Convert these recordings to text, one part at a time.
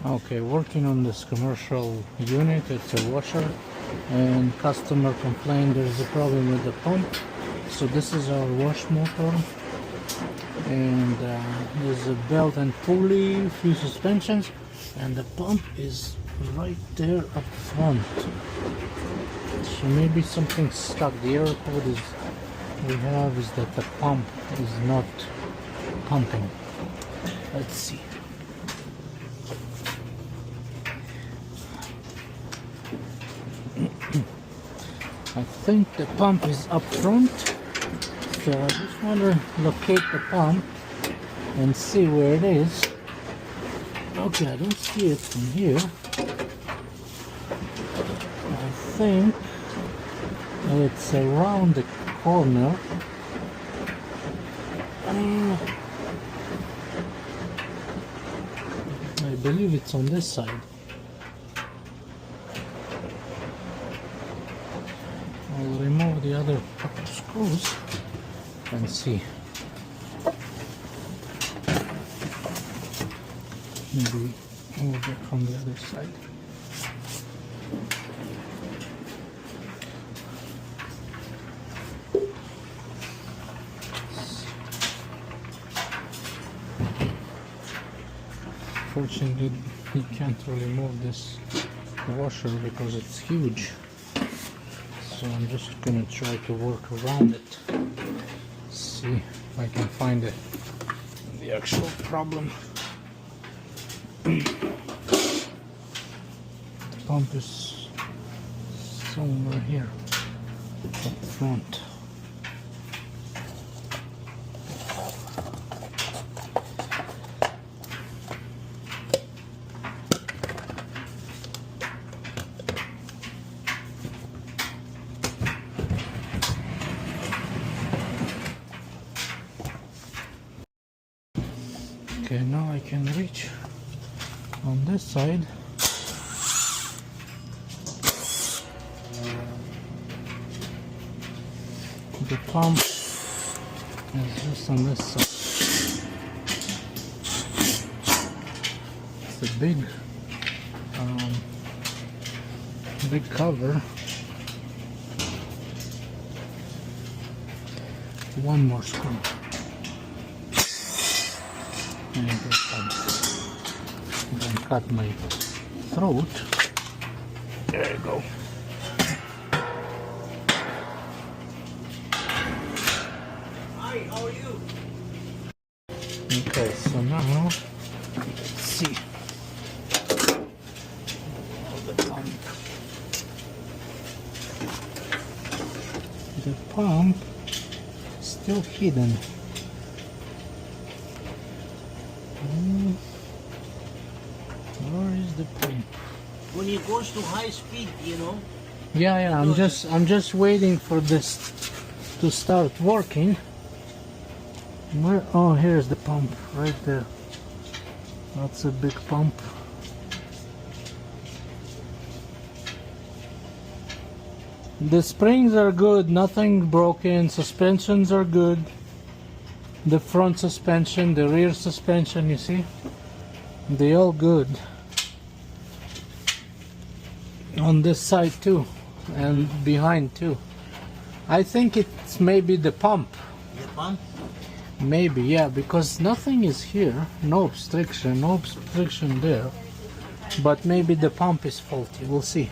Okay, working on this commercial unit. It's a washer, and customer complained there's a problem with the pump. So this is our wash motor, and there's a belt and pulley, a few suspensions, and the pump is right there up front. So maybe something stuck. The error code is we have is that the pump is not pumping. Let's see. I think the pump is up front, so I just want to locate the pump and see where it is. Okay, I don't see it from here. I think it's around the corner. I believe it's on this side. I'll remove the other couple screws and see. Maybe move it from the other side. Fortunately, you can't really move this washer because it's huge. So I'm just gonna try to work around it. See if I can find the actual problem. The pump is somewhere here up front. Okay, now I can reach on this side. The pump is just on this side. It's a big cover. One more screw. And then cut my throat. There you go. Hi, how are you? Okay, so now let's see. The pump is still hidden. Where is the pump? When it goes to high speed, you know. Yeah, I'm just waiting for this to start working. Where? Oh, here's the pump right there. That's a big pump. The springs are good, nothing broken. Suspensions are good. The front suspension, the rear suspension, you see, they all good. On this side too, and behind too. I think it's maybe the pump. The pump? Maybe, yeah, because nothing is here. No obstruction there. But maybe the pump is faulty. We'll see.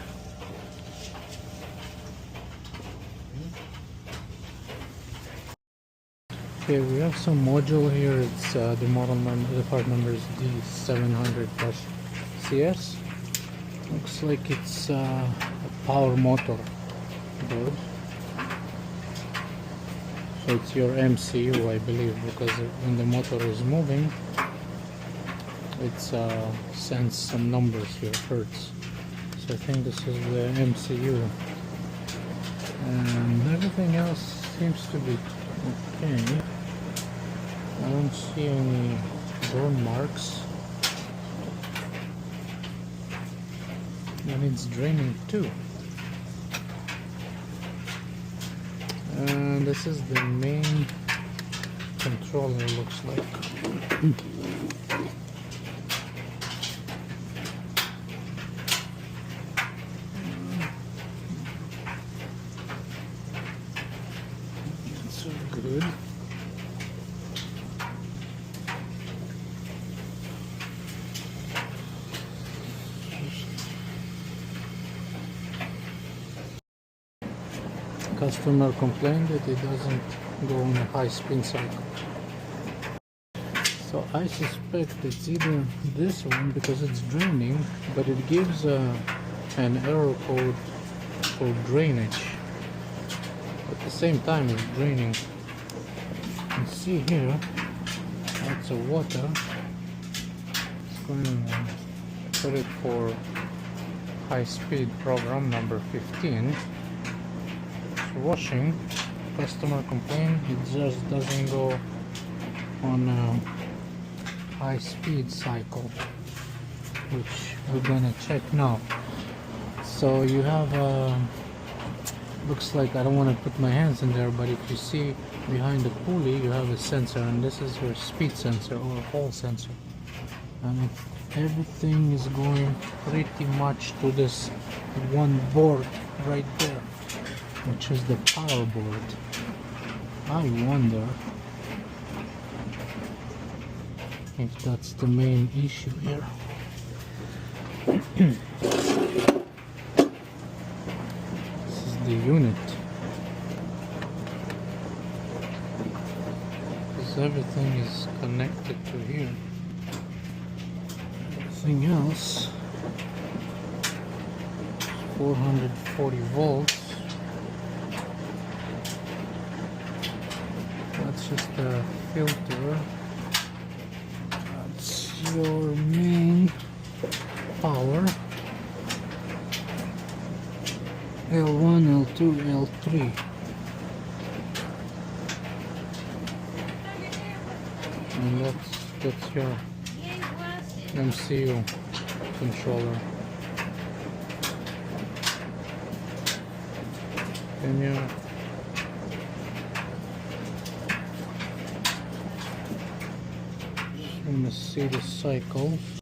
Okay, we have some module here. It's the model number, the part number is D700+CS. Looks like it's a power motor board. So it's your MCU, I believe, because when the motor is moving, it sends some numbers here, hertz. So I think this is the MCU, and everything else seems to be okay. I don't see any burn marks, and it's draining too. And this is the main controller, looks like. customer complained that it doesn't go on a high spin cycle. So I suspect it's either this one because it's draining, but it gives an error code for drainage. At the same time it's draining. You can see here, that's a water. It's going to put it for high speed program number 15. It's washing. Customer complained it just doesn't go on a high speed cycle, which we're gonna check now. So you have looks like, I don't want to put my hands in there, but if you see behind the pulley you have a sensor, and this is your speed sensor or hall sensor, and if everything is going pretty much to this one board right there, which is the power board. I wonder if that's the main issue here. This is the unit. Because everything is connected to here. Everything else, 440 volts. That's just a filter. That's your main power. L1, L2, L3. And that's your MCU controller. And you want to see the cycles.